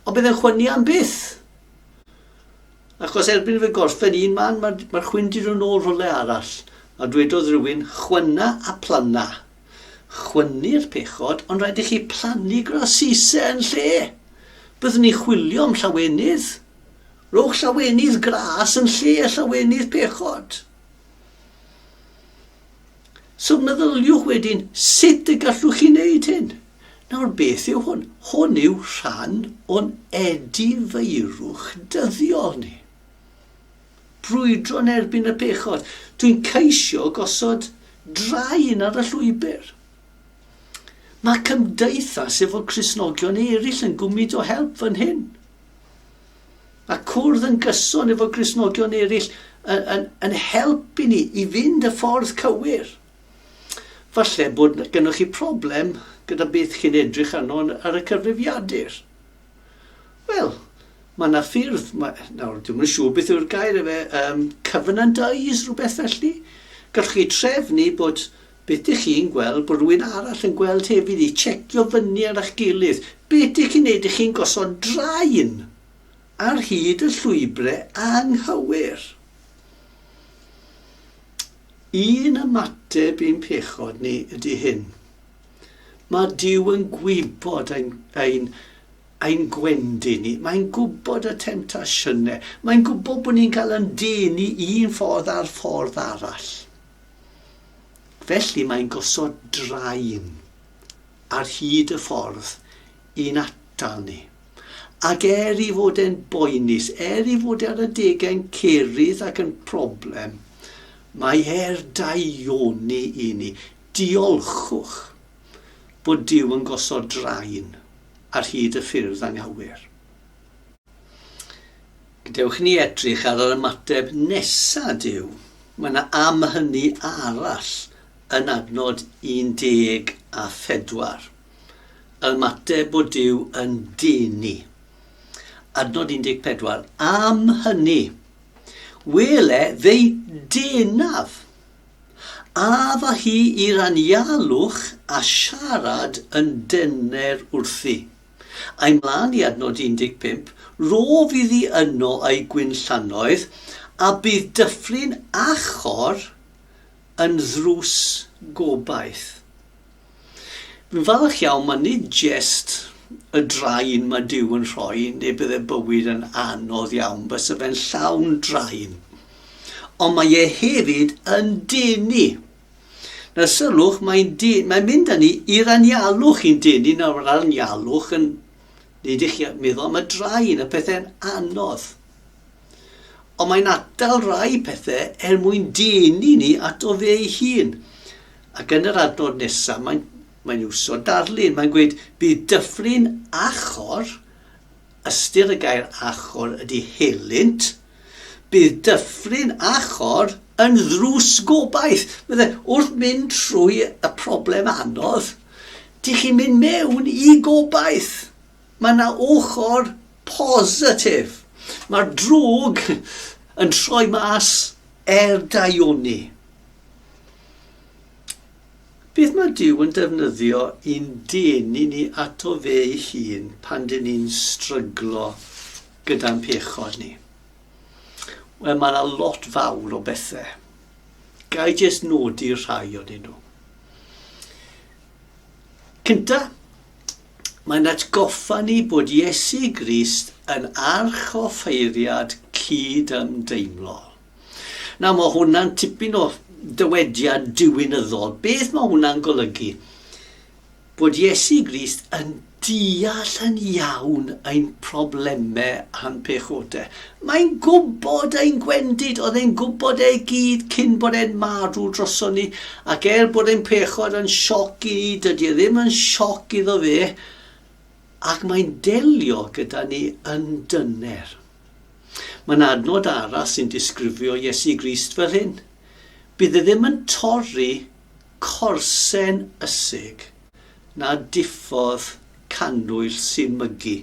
ond bydd yn chwynnu am byth. Achos erbyn fe gorffen un man, mae'r chwyn di dod nôl rhywle arall. A dwedodd rhywun, chwynna a planna. Chwynnu'r pechod, ond rhaid I chi plannu grasisau yn lle. Byddwn ni chwilio am llawenydd. Rowch llawenydd gras yn lle llawenydd pechod. So meddyliwch wedyn, sut y gallwch chi wneud hyn? Nawr beth yw hwn? Hwn yw rhan o'n edifeirwch dyddiol ni. Brwydro'n erbyn y pechod. Dwi'n ceisio gosod draen ar y llwybr. Mae cymdeithas efo Cristnogion eraill yn gwmyd o help fan hyn. Mae cwrdd yn gyson efo Cristnogion eraill yn helpu ni i fynd y ffordd cywir. Falle bod gennych chi problem gyda beth chi'n edrych arno ar y cyfrifiadur. Wel, mae yna ffyrdd, nawr dwi'n yn siŵr beth yw'r gair covenantise rhywbeth felly. Gallwch chi trefnu bod beth ych chi'n gweld bod rhywun arall yn gweld hefyd i checio fyny ar eich gilydd. Beth ych chi'n neud, ych chi'n gosod draen ar hyd y llwybrau anghywir. Un ymateb i'n pechod ni ydy hyn. Mae Duw yn gwybod ein gwendid ni. Mae'n gwybod y temptasiynau. Mae'n gwybod bod ni'n cael yn denu un ffordd ar ffordd arall. Felly mae'n gosod draen ar hyd y ffordd i'n atal ni. Ac i fod e'n boenus, i fod ar y degau'n Caerdydd ac yn problem, mae daioni i ni. Diolchwch bod Duw yn gosod draen ar hyd y ffyrdd anghywir. Gadewch ni edrych ar yr ymateb nesaf Duw. Mae yna am hynny arall yn adnod 14. Ymateb o Duw yn denu. Adnod 14. Am hynny, wele fei denaf. A fa hi i'r anialwch a siarad yn dyner wrthi. A'n mlaen i adnod 15, ro fydd hi yno ei gwynllanoedd, a bydd dyffryn achor yn ddrws gobaith. Fi'n falch iawn, mae nid jest y draen mae Duw yn rhoi, neu bydde bywyd yn anodd iawn, bys y fe'n llawn draen. Ond mae hefyd yn denu. Na sylwch, mae'n mynd â ni i'r anialwch i'n denu, nawr yr anialwch yn neud i chi meddwl am y draen, y pethau'n anodd. Ond mae'n atal rai pethau mwyn denu ni ato fe ei hun. Ac yn yr adnod nesaf, mae'n iwso darlun. Mae'n gweud, bydd dyffryn achor, ystyr y gair achor ydy helynt, bydd dyffryn achor yn ddrws gobaith. Bydde, wrth mynd trwy y problem anodd, dych chi'n mynd mewn i gobaith. Mae yna ochr positif. Mae'r drwg yn troi mas daioni. Beth mae Duw yn defnyddio i'n denu ni ato fe ei hun pan dyn ni'n stryglo gyda'n pechod ni? Wel, mae yna lot fawr o bethau. Gai jyst nodi rhai o'n nhw. Cynta, mae'n atgoffa ni bod Iesu Grist yn archoffeiriad cyd-ymdeimlo. Nawr, mae hwnna'n tipyn o dywediad diwinyddol. Beth mae hwnna'n golygu? Bod Iesu Grist yn deall yn iawn ein problemau a'n pechodau. Mae'n gwybod ein gwendid, oedd e'n gwybod ei gyd cyn bod e'n marw droson ni, ac bod e'n pechod yn sioc i ni, dydy e ddim yn sioc iddo fe, ac mae'n delio gyda ni yn dyner. Mae'n adnod arall sy'n disgrifio Iesu Grist fel hyn. Bydd e ddim yn torri corsen ysig na diffodd canwyll sy'n mygu.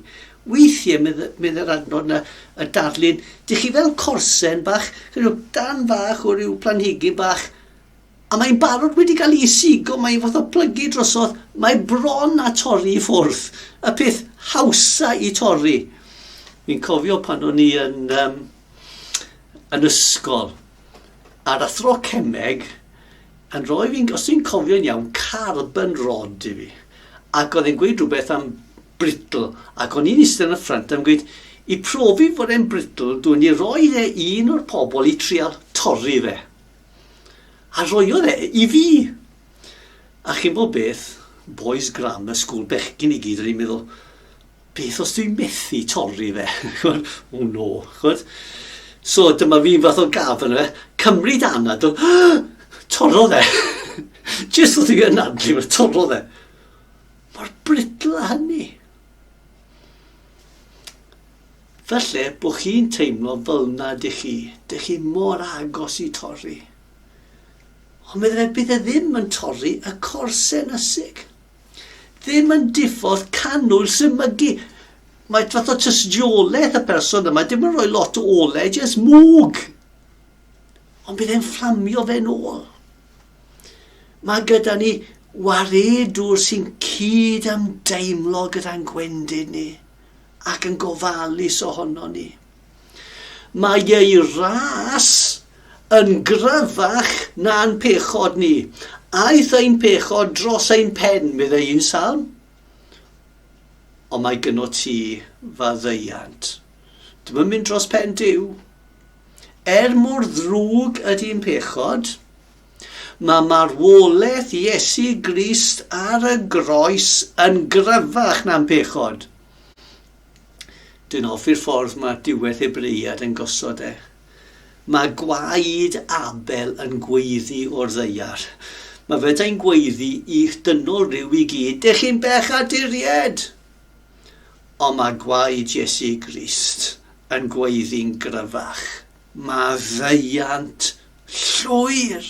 Weithiau mynd yr adnod na y darlun, dych chi fel corsen bach, dan fach o ryw planhigyn bach, a mae'n barod wedi cael ei sigo, mae'n fath o plygu drosodd, mae bron a torri i ffwrdd, y peth hawsa i torri. Fi'n cofio pan o'n i yn ysgol, a'r athro cemeg yn rhoi fi'n, os dwi'n cofio'n iawn, carbon rod i fi. Ac oedd e'n gweud rhywbeth am britl, ac o'n i'n eistedd yn y ffrant am gweud, i profi fod e'n britl, dwi'n ni roi un o'r pobl i trial torri fe. A roiodd i fi, A chi'n bod beth, boys grammar school bechgyn I gyd, yn meddwl, beth os dwi'n methu torri fe? O no, chod. So dyma fi'n fath o gafn fe, cymryd anad o, torro dde. Just oedd i'n anadlu, torro dde. Mae'r britl a hynny. Falle bod chi'n teimlo fel na dych chi mor agos I torri. Ond meddwl bydd e ddim yn torri y corsau nysig. Ddim yn diffodd canwl symugu. Mae fath o tystiolaeth y person yma, dim yn rhoi lot o ole, jyst mwg. Ond bydd e'n fflamio fe'n ôl. Mae gyda ni waredwr sy'n cyd ymdeimlo gyda'n gwendid ni ac yn gofalus ohono ni. Mae ei ras yn gryfach na'n pechod ni. Aeth ein pechod dros ein pen, medde un salm. Ond mae gyno ti faddeiant. Dim yn mynd dros pen Duw. Mor ddrwg ydy'n pechod, mae marwolaeth Iesu Grist ar y groes yn gryfach na'n pechod. Dwi'n hoffi'r ffordd mae diwedd Hebreiad yn gosod e. Mae gwaed Abel yn gweiddi o'r ddeiar. Mae feda'n gweiddi i'ch dynol rhyw I gyd. Dych chi'n bech a diried. Ond mae gwaed Iesu Grist yn gweiddi'n gryfach. Mae ddeiant llwyr.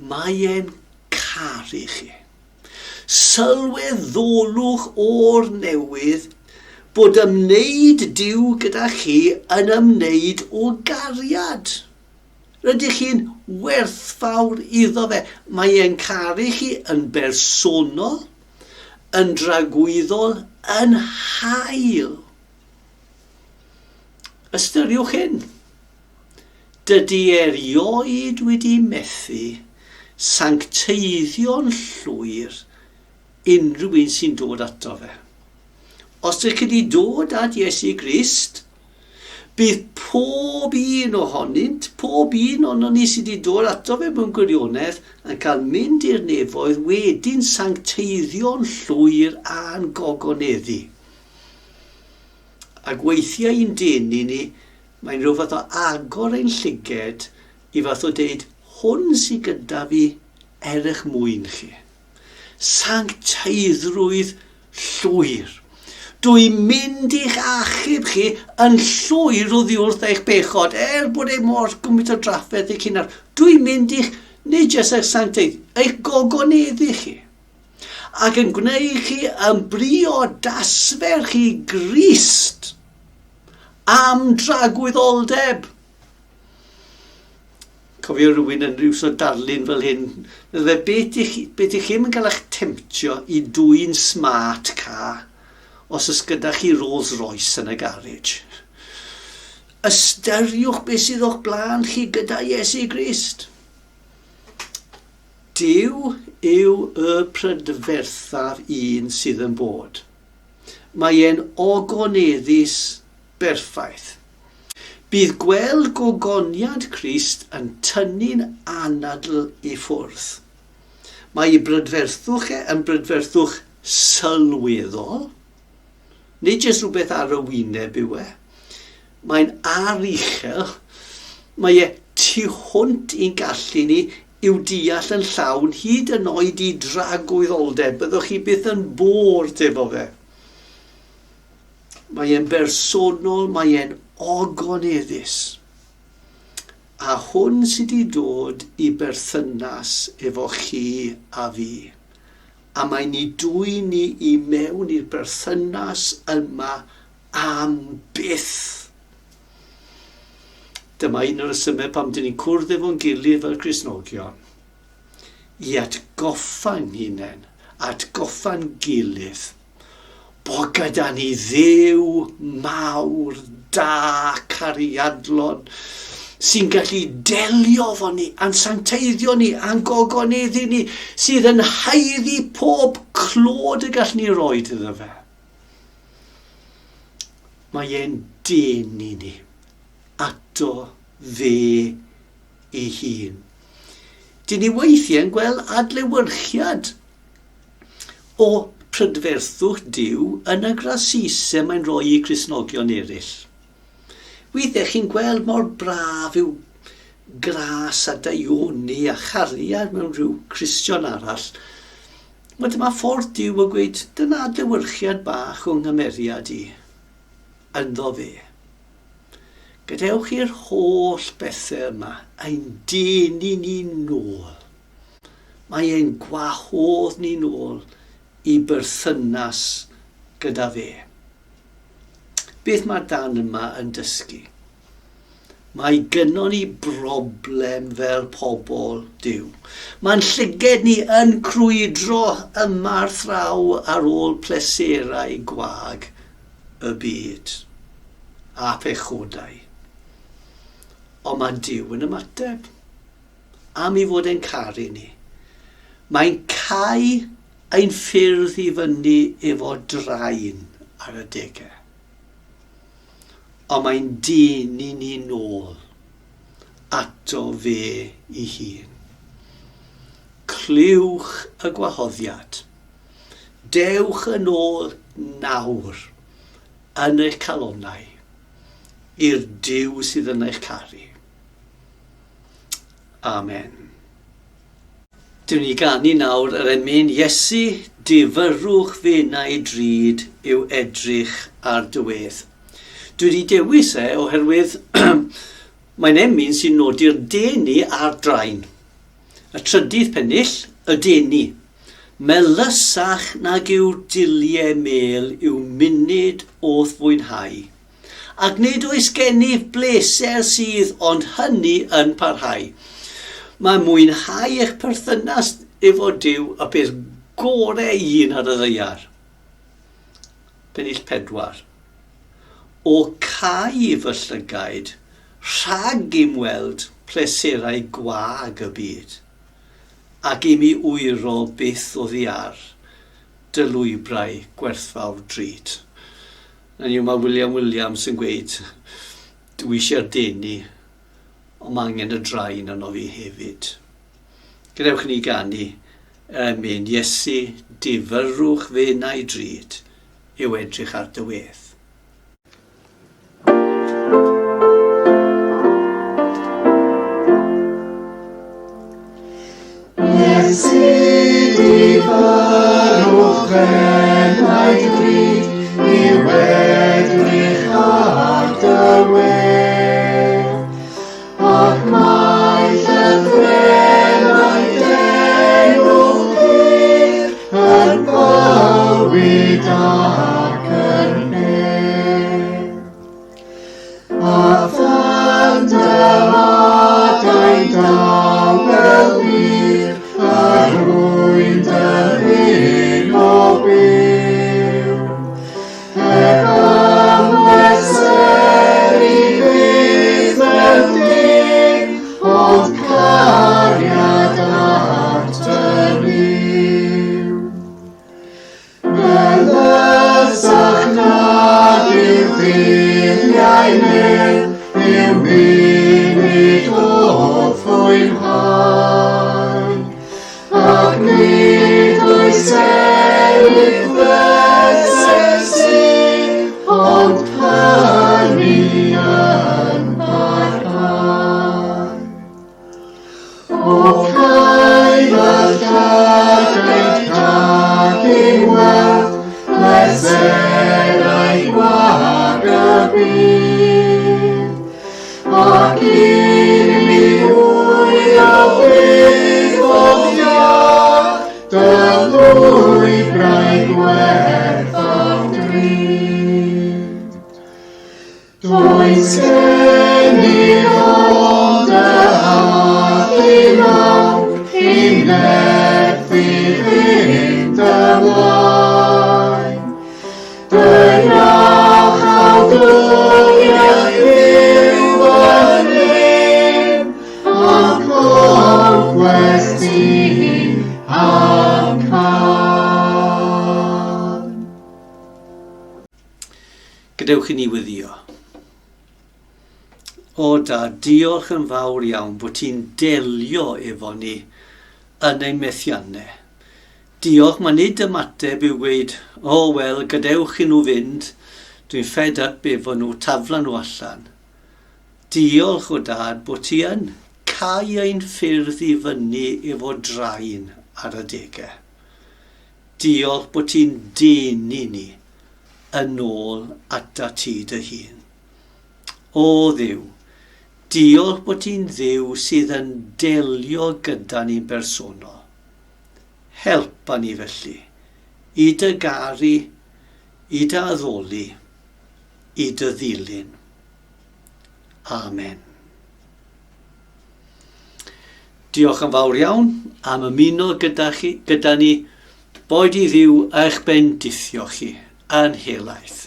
Mae e'n caru chi. Sylweddolwch o'r newydd bod ymwneud Duw gyda chi yn ymwneud o gariad. Rydych chi'n werthfawr iddo fe. Mae e'n caru chi yn bersonol, yn dragwyddol, yn hael. Ystyriwch hyn. Dydy erioed wedi methu sancteiddio'n llwyr unrhyw un sy'n dod ato fe. Os ydych chi wedi dod at Iesu Grist, bydd pob un ohonynt, pob un ono ni sydd wedi dod ato fe mewn gwirionedd yn cael mynd i'r nefoedd wedyn sancteiddio'n llwyr a'n gogoneddu. Ac weithiau i'n denu ni, mae'n rhyw fath o agor ein llyged I fath o deud, hwn sydd gyda fi erich mwyn chi. Sancteiddrwydd llwyr. Dwi'n mynd i'ch achub chi yn llwyr o ddiwrth eich bechod, bod e mor gwmwynt o drafferth i'ch hunan. Dwi'n mynd i'ch, nid jyst eich sancteidd, eich gogoneddu chi. Ac yn gwneud chi yn bri o dasfer chi Grist am dragwyddoldeb. Cofio rhywun yn rhyw so darlun fel hyn. Beth I chi'n cael eich temtio I dwy'n smart car os ys gyda chi Rolls Royce yn y garage. Ystyriwch beth sydd o'ch blaen chi gyda Iesu Grist. Duw yw y prydferthaf un sydd yn bod. Mae e'n ogoneddus berffaith. Bydd gweld gogoniad Crist yn tynnu'n anadl I ffwrdd. Mae I brydferthwch yn brydferthwch sylweddol, nid jyst rhywbeth ar y wyneb yw e. Mae'n aruchel, mae e tu hwnt i'n gallu ni yw deall yn llawn hyd yn oed I dragwyddoldeb, byddwch chi byth yn bored efo fe. Mae e'n bersonol, mae e'n ogoneddus. A hwn sydd wedi dod I berthynas efo chi a fi. A mae ni dwy ni I mewn i'r berthynas yma am byth. Dyma un o'r resymau pam dyn ni'n cwrdd efo'n gilydd fel Cristnogion. I atgoffa'n hunain, atgoffa'n gilydd, bod gyda ni Dduw mawr, da, cariadlon, sy'n gallu delio fo ni, a'n sancteiddio ni, a'n gogoneddu ni, sydd yn haeddu pob clod y gall ni roed iddo fe. Mae e'n denu ni ato fe ei hun. Dyn ni weithiau'n gweld adlewyrchiad o prydferthwch Duw yn y grasisau mae'n rhoi i Cristnogion eraill. Weithiau chi'n gweld mor braf yw gras a daioni a chariad mewn rhyw Cristion arall. Mae dyma ffordd Duw o gweud, dyna adlewyrchiad bach o'n ngymeriad i. Ynddo fe. Gadewch i'r holl bethau yma ein denu ni nôl. Mae e'n gwahodd ni nôl i berthynas gyda fe. Beth mae'r dan yma yn dysgu? Mae gynnon ni broblem fel pobl Duw. Mae'n llyged ni yn crwydro yma'r thraw ar ôl pleserau gwag y byd a pechodau. Ond mae Duw yn ymateb am i fod e'n caru ni. Mae'n cau ein ffyrdd i fyny efo draen ar y degau. Ond mae'n denu ni nôl ato fe ei hun. Clywch y gwahoddiad. Dewch yn ôl nawr yn eich calonnau i'r Duw sydd yn eich caru. Amen. Dwi'n ni ganu nawr yr emyn Iesu, difyrwch fenau drud yw edrych ar dywedd. Dwi wedi dewis oherwydd mae'n emyn sy'n nodi'r denu a'r draen. Y trydydd pennill, y denu. Melysach nag yw diliau mêl yw munud o'th fwynhau. Ac nid oes gennyf bleser sydd, ond hynny yn parhau. Mae mwynhau eich perthynas efo Duw y peth gorau un ar y ddaear. Pennill 4. O cau fy llygaid, rhag im weld pleserau gwag y byd, ac im I wyro beth o ddiar, dy lwybrau gwerthfawr drud. Mae William Williams yn gweud, dwi eisiau'r denu, ond mae angen y draen yno fi hefyd. Gadewch ni ganu emyn Iesu, difyrwch fenau drud yw edrych ar dywedd. Iesu, difyrwch fenau drud yw edrych ar dywedd. Ac mae llythrennau denwch hir yn bywyd ac yn her. A thandeladau dawel wir ar rwyn dy hyn o byw. Ec am bleser I fydd mewn dim, ond cariad at y niw. Melysach nag yw ddiliau mêl, yw munud o'th fwynhau. Ac nid oes gennyf bleser sydd, ond hynny yn parhau. O cau fy llygaid rhag I weld pleserau gwag y byd, ac im I wyro beth o ddiar, dy lwybrau gwerthfawr drud. Does gennyf ond y hath I nawr, I methu fynd ymlaen. Dynach awdwriaeth yw yn hyn, ac conquest I am can. Gadewch I ni weddio. O da, diolch yn fawr iawn bod ti'n delio efo ni yn ein methiannau. Diolch, mae nid ymateb yw gweud, o wel, gadewch i nhw fynd, dwi'n fed up efo nhw, tafla nhw allan. Diolch o dad bod ti yn cau ein ffyrdd i fyny efo draen ar adegau. Diolch bod ti'n denu ni yn ôl ata ti dy hun. O Dduw, diolch bod ti'n Dduw sydd yn delio gyda ni bersonol. Helpa ni felly, i dy garu, i dy addoli, i dy ddilyn. Amen. Diolch yn fawr iawn am ymuno gyda ni. Boed i Dduw eich bendithio chi yn helaeth.